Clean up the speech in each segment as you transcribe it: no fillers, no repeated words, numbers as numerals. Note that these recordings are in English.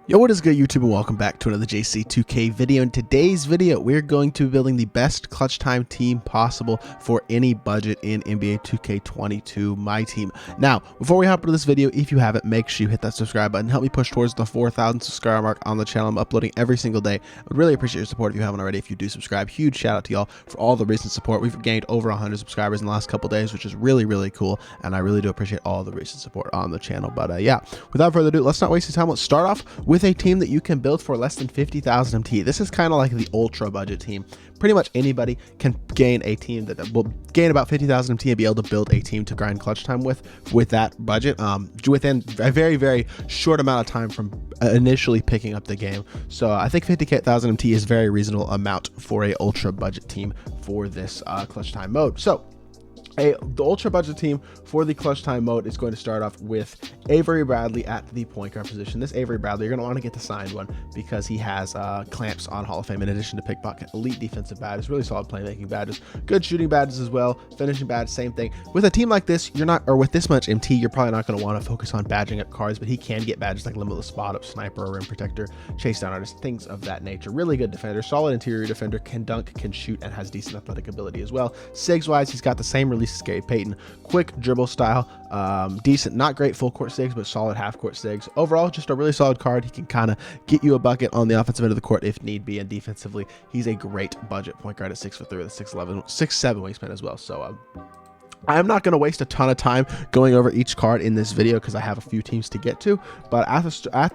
Yo, what is good, YouTube, and welcome back to another JC2K video. In today's video, we're going to be building the best clutch time team possible for any budget in NBA 2K22 MyTEAM. Now, before we hop into this video, if you haven't, make sure you hit that subscribe button. Help me push towards the 4,000 subscriber mark on the channel. I'm uploading every single day. I would really appreciate your support if you haven't already. If you do subscribe, huge shout out to y'all for all the recent support. We've gained over 100 subscribers in the last couple days, which is really, really cool, and I really do appreciate all the recent support on the channel. But yeah, without further ado, let's not waste your time. Let's start off with a team that you can build for less than 50,000 MT. This is kind of like the ultra budget team. Pretty much anybody can gain a team that will gain about 50,000 MT and be able to build a team to grind clutch time with that budget within a very, very short amount of time from initially picking up the game. So I think 50,000 MT is a very reasonable amount for a ultra budget team for this clutch time mode. So the ultra budget team for the clutch time mode is going to start off with Avery Bradley at the point guard position. This Avery Bradley, you're going to want to get the signed one because he has clamps on Hall of Fame in addition to pickpocket, elite defensive badges, really solid playmaking badges, good shooting badges as well, finishing badges, same thing. With a team like this, you're not, or with this much MT, you're probably not going to want to focus on badging up cards, but he can get badges like limitless spot up, sniper, rim protector, chase down artist, things of that nature. Really good defender, solid interior defender, can dunk, can shoot, and has decent athletic ability as well. Sigs wise, he's got the same release as Gary Payton, quick dribble style, decent, not great full court sigs, but solid half court sigs. Overall, just a really solid card. He can kind of get you a bucket on the offensive end of the court if need be, and defensively, he's a great budget point guard at 6'3" with a 6'11", 6'7" wingspan as well. So I'm not going to waste a ton of time going over each card in this video because I have a few teams to get to, but at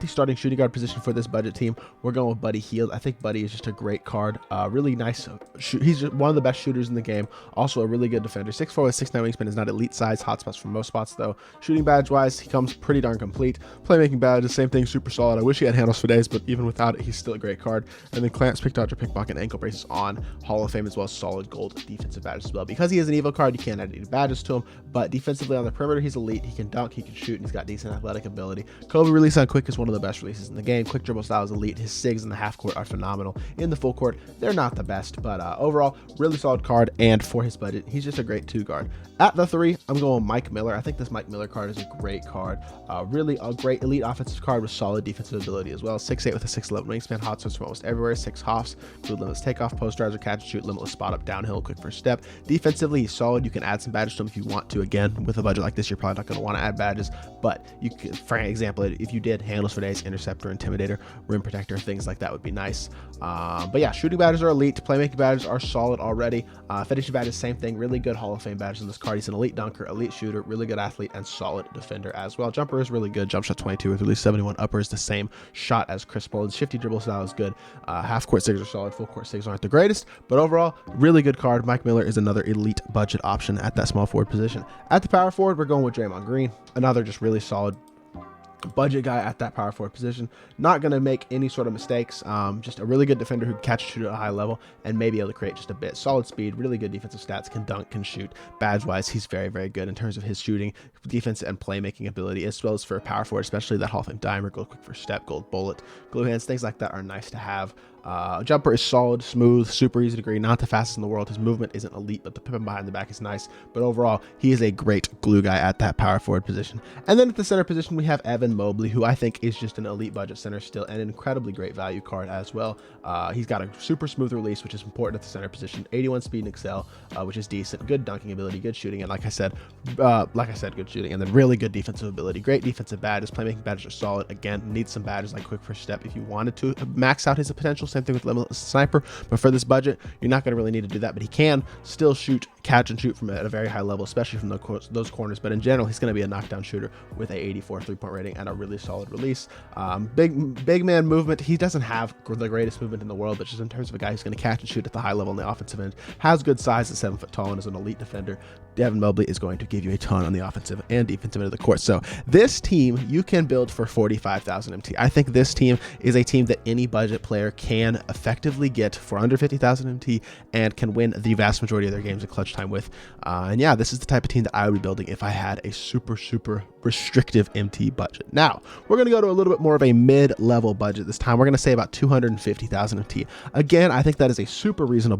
the starting shooting guard position for this budget team, we're going with Buddy Hield. I think Buddy is just a great card, really nice. He's just one of the best shooters in the game, also a really good defender. 6'4" with 6'9" wingspan is not elite size, hot spots for most spots though. Shooting badge wise, he comes pretty darn complete. Playmaking badge, the same thing, super solid. I wish he had handles for days, but even without it, he's still a great card. And then clamps, pick dodger, pickpocket, ankle braces on Hall of Fame as well as solid gold defensive badges as well. Because he is an evo card, you can't add any badges to him, but defensively on the perimeter, he's elite. He can dunk, he can shoot, and he's got decent athletic ability. Kobe release on quick is one of the best releases in the game. Quick dribble style is elite. His sigs in the half court are phenomenal. In the full court, they're not the best, but overall, really solid card, and for his budget, he's just a great 2 guard. At the 3, I'm going Mike Miller. I think this Mike Miller card is a great card. Really a great elite offensive card with solid defensive ability as well. 6'8" with a 6'11" wingspan, hot spots from almost everywhere. 6 hops, include limitless takeoff, post riser, catch and shoot, limitless spot up, downhill, quick first step. Defensively, he's solid. You can add some badges to him if you want to. Again, with a budget like this, you're probably not going to want to add badges, but you can, for example, if you did handles for days, interceptor, intimidator, rim protector, things like that would be nice. But yeah, shooting badges are elite. Playmaking badges are solid already. Finishing badges, same thing. Really good Hall of Fame badges in this card. He's an elite dunker, elite shooter, really good athlete, and solid defender as well. Jumper is really good. Jump shot 22 with release 71. Upper is the same shot as Chris Paul. His shifty dribble style is good. Half court sigs are solid. Full court sigs aren't the greatest, but overall, really good card. Mike Miller is another elite budget option at that small forward position. At the power forward, we're going with Draymond Green, another just really solid budget guy at that power forward position. Not going to make any sort of mistakes. Just a really good defender who can catch and shoot at a high level and maybe able to create just a bit. Solid speed, really good defensive stats, can dunk, can shoot. Badge wise, he's very, very good in terms of his shooting, defense, and playmaking ability, as well as for a power forward, especially that Hall of Fame dimer, gold quick first step, gold bullet, glue hands, things like that are nice to have. Jumper is solid, smooth, super easy to green, not the fastest in the world. His movement isn't elite, but the pip behind the back is nice. But overall, he is a great glue guy at that power forward position. And then at the center position, we have Evan Mobley, who I think is just an elite budget center still, and an incredibly great value card as well. He's got a super smooth release, which is important at the center position. 81 speed and excel, which is decent. Good dunking ability, good shooting, and like I said, good shooting, and then really good defensive ability. Great defensive badges. Playmaking badges are solid. Again, needs some badges like quick first step if you wanted to max out his potential. Same thing with limitless sniper, but for this budget, you're not going to really need to do that, but he can still shoot, catch and shoot from at a very high level, especially from those corners. But in general, he's going to be a knockdown shooter with a 84 3-point rating and a really solid release. Big man movement. He doesn't have the greatest movement in the world, but just in terms of a guy who's going to catch and shoot at the high level on the offensive end, has good size at 7 foot tall, and is an elite defender. Evan Mobley is going to give you a ton on the offensive and defensive end of the court. So this team you can build for 45,000 MT. I think this team is a team that any budget player can effectively get for under 50,000 MT and can win the vast majority of their games in clutch time with. And yeah, this is the type of team that I would be building if I had a super restrictive MT budget. Now, we're going to go to a little bit more of a mid-level budget this time. We're going to say about 250,000 MT. Again, I think that is a super reasonable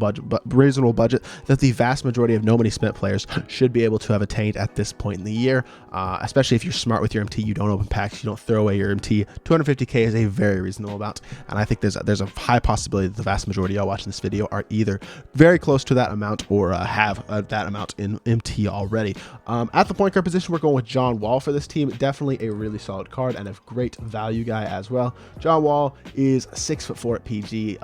budget that the vast majority of no money spent players should be able to have attained at this point in the year, especially if you're smart with your MT, you don't open packs, you don't throw away your MT. 250k is a very reasonable amount, and I think there's a high possibility that the vast majority of y'all watching this video are either very close to that amount or have that amount in MT already. At the point guard position, we're going with John Wall for this team. Definitely a really solid card and a great value guy as well. John Wall is 6'4" at PG.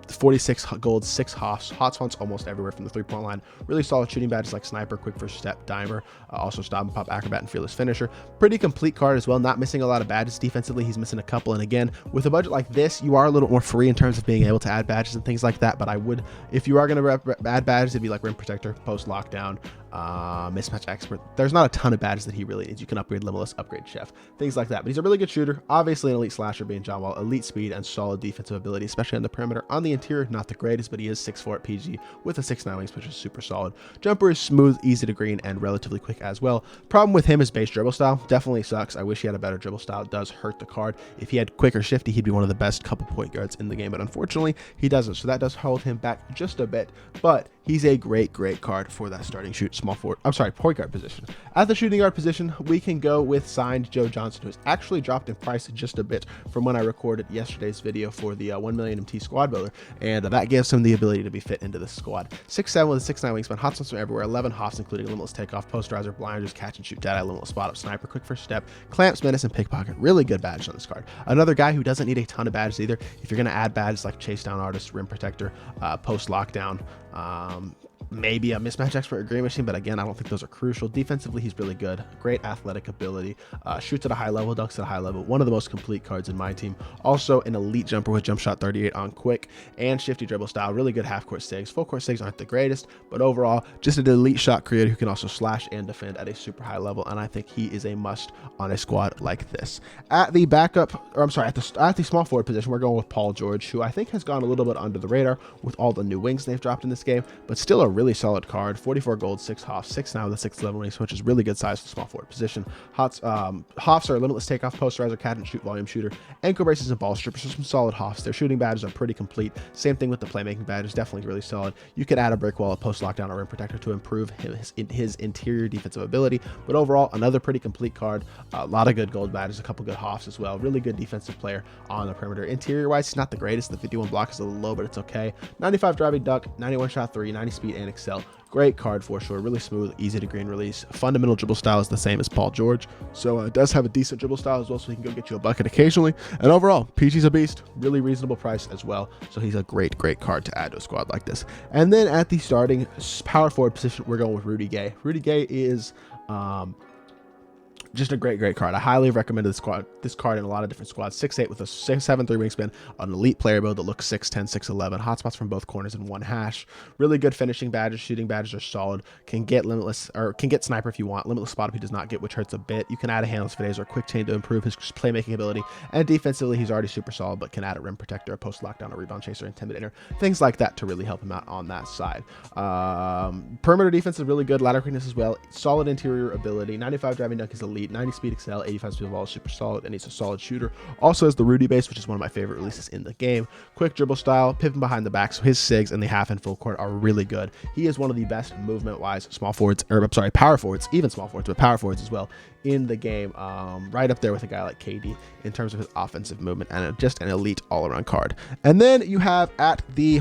46 gold, 6 hots fonts almost everywhere from the three-point line. Really solid shooting badges like Sniper, Quick First Step, Dimer, also Stop and Pop, Acrobat, and Fearless Finisher. Pretty complete card as well, not missing a lot of badges. Defensively, he's missing a couple, and again, with a budget like this, you are a little more free in terms of being able to add badges and things like that, but I would, if you are going to add badges, it'd be like Rim Protector, Post Lockdown, Mismatch Expert. There's not a ton of badges that he really needs. You can upgrade Limitless, upgrade Chef, things like that, but he's a really good shooter, obviously an elite slasher being John Wall, elite speed and solid defensive ability, especially on the perimeter. On the interior, not the greatest, but he is 6'4" at PG with a 6'9" wingspan, which is super solid. Jumper is smooth, easy to green, and relatively quick as well. Problem with him is base dribble style. Definitely sucks. I wish he had a better dribble style. It does hurt the card. If he had quick or shifty, he'd be one of the best couple point guards in the game, but unfortunately, he doesn't. So that does hold him back just a bit, but he's a great card for that starting point guard position. At the shooting guard position, we can go with signed Joe Johnson, who's actually dropped in price just a bit from when I recorded yesterday's video for the 1 million MT squad builder, and that gives him the ability to be fit into this squad. 6'7" with a 6'9" wingspan, hot spots from everywhere, 11 hops, including Limitless Takeoff, Posterizer, Blinders, Catch and Shoot, Deadeye, Limitless Spot Up, Sniper, Quick First Step, Clamps, Menace, and Pickpocket. Really good badges on this card. Another guy who doesn't need a ton of badges either. If you're going to add badges like Chase Down Artist, Rim Protector, Post Lockdown, maybe a Mismatch Expert or Green Machine, but again, I don't think those are crucial. Defensively, he's really good. Great athletic ability. Shoots at a high level, dunks at a high level. One of the most complete cards in my team. Also, an elite jumper with jump shot 38 on quick and shifty dribble style. Really good half-court sigs. Full-court sigs aren't the greatest, but overall, just an elite shot creator who can also slash and defend at a super high level, and I think he is a must on a squad like this. At the backup, or I'm sorry, at the small forward position, we're going with Paul George, who I think has gone a little bit under the radar with all the new wings they've dropped in this game, but still a really solid card. 44 gold, 6 hops, 6'9" with a 6'11" wingspan, which is really good size for the small forward position. Hops are Limitless Takeoff, Posterizer, Catch and Shoot, Volume Shooter, ankle braces, and ball strippers. So some solid hops. Their shooting badges are pretty complete. Same thing with the playmaking badges, definitely really solid. You could add a brick wall, a Post Lockdown, or Rim Protector to improve his interior defensive ability, but overall, another pretty complete card. A lot of good gold badges, a couple good hops as well. Really good defensive player on the perimeter. Interior wise, he's not the greatest. The 51 block is a little low, but it's okay. 95 driving duck, 91 shot 3, 90 speed, and excel. Great card for sure. Really smooth, easy to green release. Fundamental dribble style is the same as Paul George, so it does have a decent dribble style as well, so he can go get you a bucket occasionally. And overall, PG's a beast. Really reasonable price as well, so he's a great card to add to a squad like this. And then at the starting power forward position, we're going with Rudy Gay. Rudy Gay is just a great card. I highly recommend this card in a lot of different squads. 6'8" with a 6'7" 3 wingspan, an elite player build that looks 6'10", 6'11", hotspots from both corners and one hash. Really good finishing badges. Shooting badges are solid. Can get Limitless, or can get Sniper if you want. Limitless Spot if he does not get, which hurts a bit. You can add a Handless Fades or a Quick Chain to improve his playmaking ability. And defensively, he's already super solid, but can add a Rim Protector, a Post Lockdown, a Rebound Chaser, Intimidator, things like that to really help him out on that side. Perimeter defense is really good. Ladder quickness as well. Solid interior ability. 95 driving dunk is elite. 90 speed excel. 85 speed of ball is super solid, and he's a solid shooter. Also has the Rudy base, which is one of my favorite releases in the game. Quick dribble style, pipping behind the back, so his sigs and the half and full court are really good. He is one of the best movement-wise small forwards, or I'm sorry, power forwards, even small forwards, but power forwards as well in the game. Right up there with a guy like KD in terms of his offensive movement, and just an elite all-around card. And then you have at the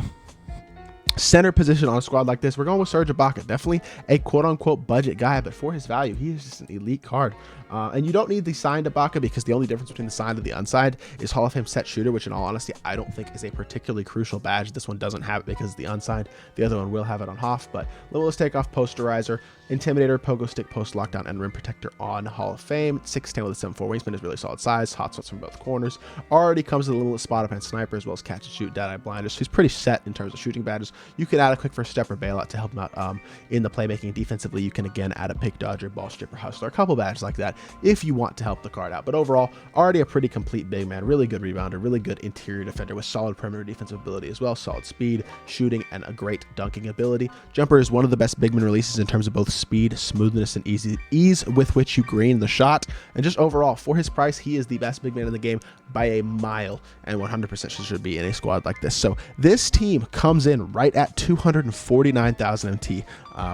center position on a squad like this, we're going with Serge Ibaka. Definitely a quote-unquote budget guy, but for his value, he is just an elite card. And you don't need the signed Ibaka, because the only difference between the signed and the unsigned is Hall of Fame set shooter, which in all honesty, I don't think is a particularly crucial badge. This one doesn't have it because the unsigned. The other one will have it on Hoff, but Limitless Takeoff, Posterizer, Intimidator, Pogo Stick, Post Lockdown, and Rim Protector on Hall of Fame. 6'10" with a 7'4" wingspan is really solid size. Hotspots from both corners. Already comes with a Limitless Spot Up and Sniper, as well as Catch and Shoot, Deadeye, Blinders. So he's pretty set in terms of shooting badges. You can add a Quick First Step or Bailout to help him out in the playmaking. Defensively, you can again add a Pick Dodger, Ball Stripper, Hustler, a couple badges like that if you want to help the card out. But overall, already a pretty complete big man, really good rebounder, really good interior defender with solid perimeter defensive ability as well, solid speed, shooting, and a great dunking ability. Jumper is one of the best big man releases in terms of both speed, smoothness, and ease with which you green the shot. And just overall, for his price, he is the best big man in the game by a mile, and 100% should be in a squad like this. So this team comes in right at 249,000 MT,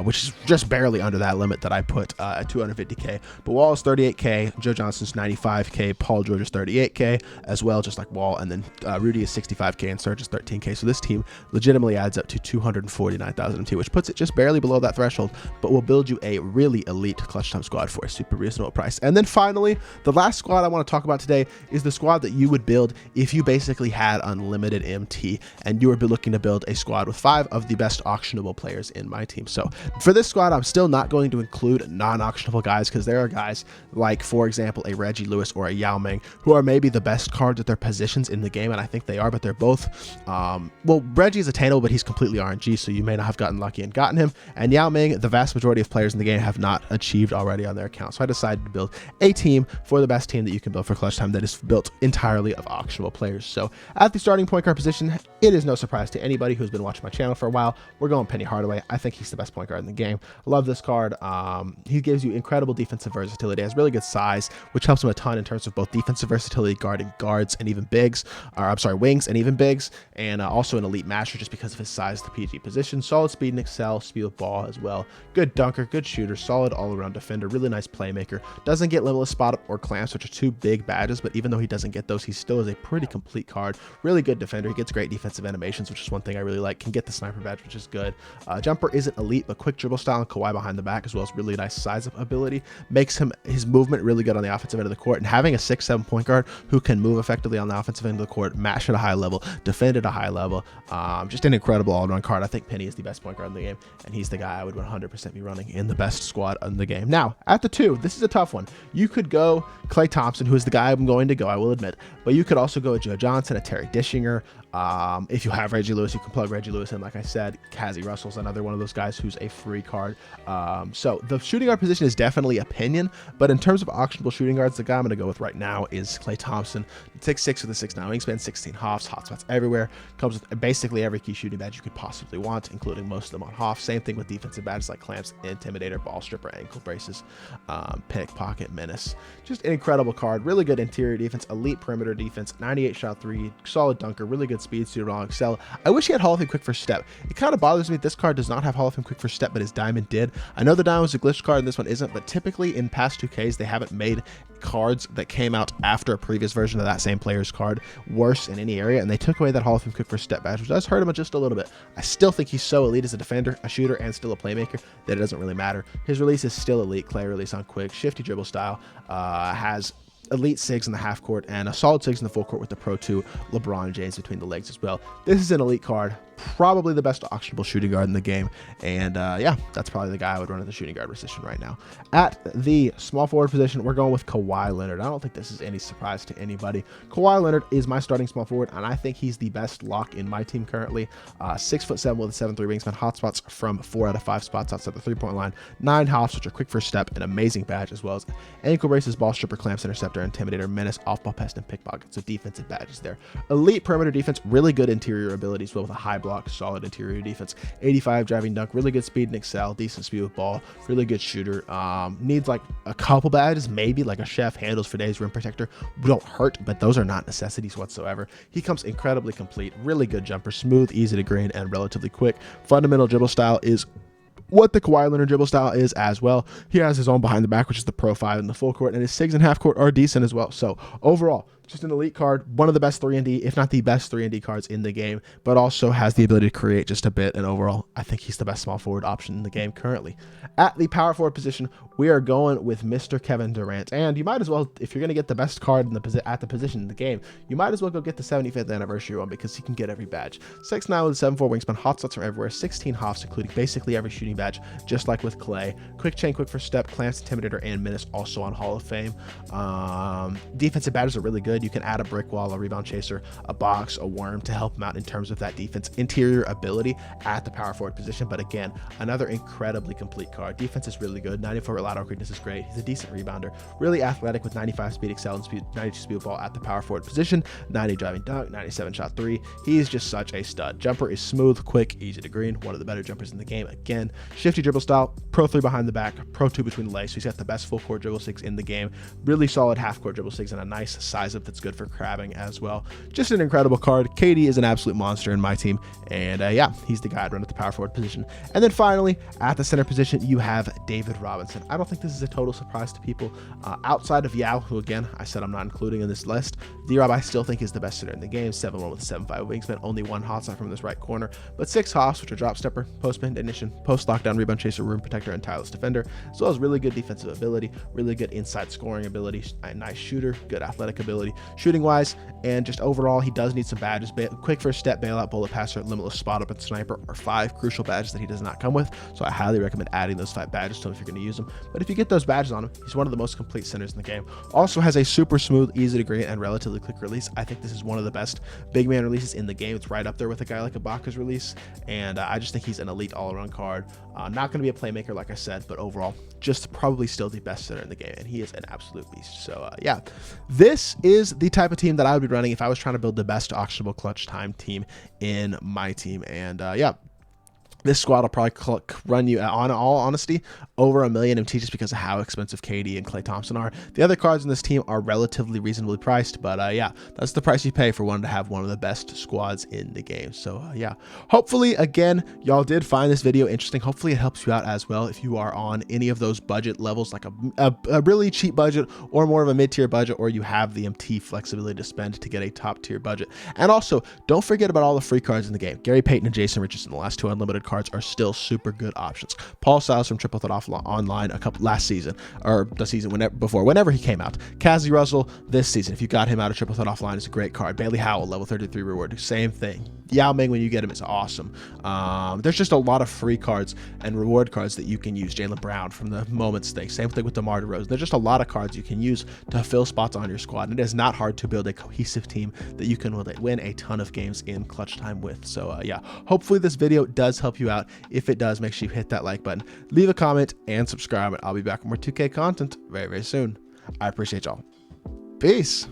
which is just barely under that limit that I put at 250k. But Wall is 38k, Joe Johnson's 95k, Paul George is 38k as well, just like Wall, and then Rudy is 65k and Serge is 13k. So this team legitimately adds up to 249,000 MT, which puts it just barely below that threshold, but will build you a really elite clutch time squad for a super reasonable price. And then finally, the last squad I want to talk about today is the squad that you would build if you basically had unlimited MT and you were looking to build a squad with 5 of the best auctionable players in my team. So for this squad, I'm still not going to include non-auctionable guys, because there are guys like, for example, a Reggie Lewis or a Yao Ming, who are maybe the best cards at their positions in the game, and I think they are, but they're both, well, Reggie is attainable, but he's completely RNG, so you may not have gotten lucky and gotten him, and Yao Ming, the vast majority of players in the game have not achieved already on their account. So I decided to build a team for the best team that you can build for clutch time that is built entirely of auctionable players. So at the starting point guard position, it is no surprise to anybody who's been watching my channel for a while, we're going Penny Hardaway. I think he's the best point guard in the game. Love this card. He gives you incredible defensive versatility, has really good size, which helps him a ton in terms of both defensive versatility, guarding guards and even bigs, or I'm sorry, wings and even bigs, and also an elite masher just because of his size, the PG position. Solid speed and excel, speed with ball as well. Good dunker, good shooter, solid all-around defender, really nice playmaker. Doesn't get limitless spot up or clamps, which are 2 big badges, but even though he doesn't get those, he still is a pretty complete card. Really good defender. He gets great defensive animations, which is one thing I really like. Can get the sniper badge, which is good. Jumper isn't elite, but quick dribble style and Kawhi behind the back, as well as really nice size up ability, makes his movement really good on the offensive end of the court. And having a 6'7" point guard who can move effectively on the offensive end of the court, mash at a high level, defend at a high level, just an incredible all-around card. I think Penny is the best point guard in the game, and he's the guy I would 100% be running in the best squad in the game. Now, at the 2, this is a tough one. You could go Klay Thompson, who is the guy I'm going to go, I will admit, but you could also go a Joe Johnson, a Terry Dishinger. If you have Reggie Lewis, you can plug Reggie Lewis in. Like I said, Kazzy Russell's another one of those guys who's a free card. So the shooting guard position is definitely opinion, but in terms of auctionable shooting guards, the guy I'm going to go with right now is Klay Thompson. 6'6" with a 6'9" wingspan, 16 hops, hotspots everywhere. Comes with basically every key shooting badge you could possibly want, including most of them on Hoff. Same thing with defensive badges like clamps, intimidator, ball stripper, ankle braces, pickpocket, menace. Just an incredible card. Really good interior defense, elite perimeter defense, 98 shot 3, solid dunker, really good speed, suited on excel. I wish he had Hall of Fame quick first step. It kind of bothers me that this card does not have Hall of Fame quick first step, but his diamond did. I know the diamond was a glitch card and this one isn't, but typically in past 2Ks they haven't made cards that came out after a previous version of that same player's card worse in any area, and they took away that Hall of Fame quick first step badge, which does hurt him just a little bit. I still think he's so elite as a defender, a shooter, and still a playmaker that it doesn't really matter. His release is still elite. Clay release on quick, shifty dribble style, has elite sigs in the half court and a solid sigs in the full court with the Pro 2 LeBron James between the legs as well. This is an elite card, probably the best auctionable shooting guard in the game, and yeah, that's probably the guy I would run at the shooting guard position right now. At the small forward position, we're going with Kawhi Leonard. I don't think this is any surprise to anybody. Kawhi Leonard is my starting small forward, and I think he's the best lock in my team currently. 6'7" with a 7'3" wingspan, hotspots from 4 out of 5 spots outside the 3-point line, 9 hops, which are quick first step, an amazing badge, as well as ankle braces, ball stripper, clamps, interceptor, intimidator, menace, off-ball pest, and pickpocket. So defensive badges there. Elite perimeter defense, really good interior abilities, well with a high block, solid interior defense, 85 driving dunk, really good speed and excel, decent speed with ball, really good shooter. Needs like a couple badges, maybe like a chef, handles for days, rim protector. Don't hurt, but those are not necessities whatsoever. He comes incredibly complete, really good jumper, smooth, easy to green, and relatively quick. Fundamental dribble style is what the Kawhi Leonard dribble style is as well. He has his own behind the back, which is the Pro 5 in the full court, and his sigs and half court are decent as well. So overall, just an elite card, one of the best 3-and-D, if not the best 3-and-D cards in the game, but also has the ability to create just a bit, and overall, I think he's the best small forward option in the game currently. At the power forward position, we are going with Mr. Kevin Durant, and you might as well, if you're going to get the best card in at the position in the game, you might as well go get the 75th anniversary one, because he can get every badge. 6'9" with a 7'4" wingspan, hotspots from everywhere, 16 hops, including basically every shooting badge, just like with Clay. Quick chain, quick first step, clamps, intimidator, and menace, also on Hall of Fame. Defensive badges are really good. good. You can add a brick wall, a rebound chaser, a box, a worm to help him out in terms of that defense interior ability at the power forward position. But again, another incredibly complete card. Defense is really good. 94 lateral quickness is great. He's a decent rebounder, really athletic with 95 speed excel and speed, 92 speed ball at the power forward position, 90 driving dunk, 97 shot three. He's just such a stud. Jumper is smooth, quick, easy to green. One of the better jumpers in the game. Again, shifty dribble style, pro 3 behind the back, pro 2 between the legs. So he's got the best full court dribble 6 in the game. Really solid half court dribble 6 and a nice size up that's good for crabbing as well. Just an incredible card. KD is an absolute monster in my team. And yeah, he's the guy I'd run at the power forward position. And then finally, at the center position, you have David Robinson. I don't think this is a total surprise to people. Outside of Yao, who again, I said I'm not including in this list, D-Rob I still think is the best center in the game. 7'1" with a 7'5" wingspan, only one hot shot from this right corner, but 6 hops, which are drop stepper, post pin ignition, post lockdown, rebound chaser, room protector, and tireless defender, as well as really good defensive ability, really good inside scoring ability, a nice shooter, good athletic ability, shooting wise, and just overall, he does need some badges. Quick first step, bailout, bullet passer, limitless spot up, and sniper are 5 crucial badges that he does not come with, so I highly recommend adding those 5 badges to him if you're going to use them. But if you get those badges on him, he's one of the most complete centers in the game. Also has a super smooth, easy to green, and relatively quick release. I think this is one of the best big man releases in the game. It's right up there with a guy like Ibaka's release, and I just think he's an elite all-around card. Not going to be a playmaker, like I said, but overall, just probably still the best center in the game, and he is an absolute beast. So yeah, this is the type of team that I would be running if I was trying to build the best auctionable clutch time team in my team. And yeah, this squad will probably run you, on all honesty, over $1 million MT just because of how expensive KD and Klay Thompson are. The other cards in this team are relatively reasonably priced, but yeah, that's the price you pay for one to have one of the best squads in the game. So yeah, hopefully, again, y'all did find this video interesting. Hopefully it helps you out as well if you are on any of those budget levels, like a really cheap budget or more of a mid-tier budget, or you have the MT flexibility to spend to get a top-tier budget. And also, don't forget about all the free cards in the game. Gary Payton and Jason Richardson, the last 2 unlimited cards, are still super good options. Paul Silas from Triple Threat Online last season, or the season whenever he came out. Cassie Russell this season, if you got him out of Triple Threat Offline, is a great card. Bailey Howell, level 33 reward, same thing. Yao Ming, when you get him, is awesome. There's just a lot of free cards and reward cards that you can use. Jaylen Brown from the Moments thing, same thing with DeMar DeRozan. There's just a lot of cards you can use to fill spots on your squad, and it is not hard to build a cohesive team that you can win a ton of games in clutch time with. So yeah, hopefully this video does help you out. If it does, make sure you hit that like button, leave a comment, and subscribe, and I'll be back with more 2K content very, very soon. I appreciate y'all. Peace.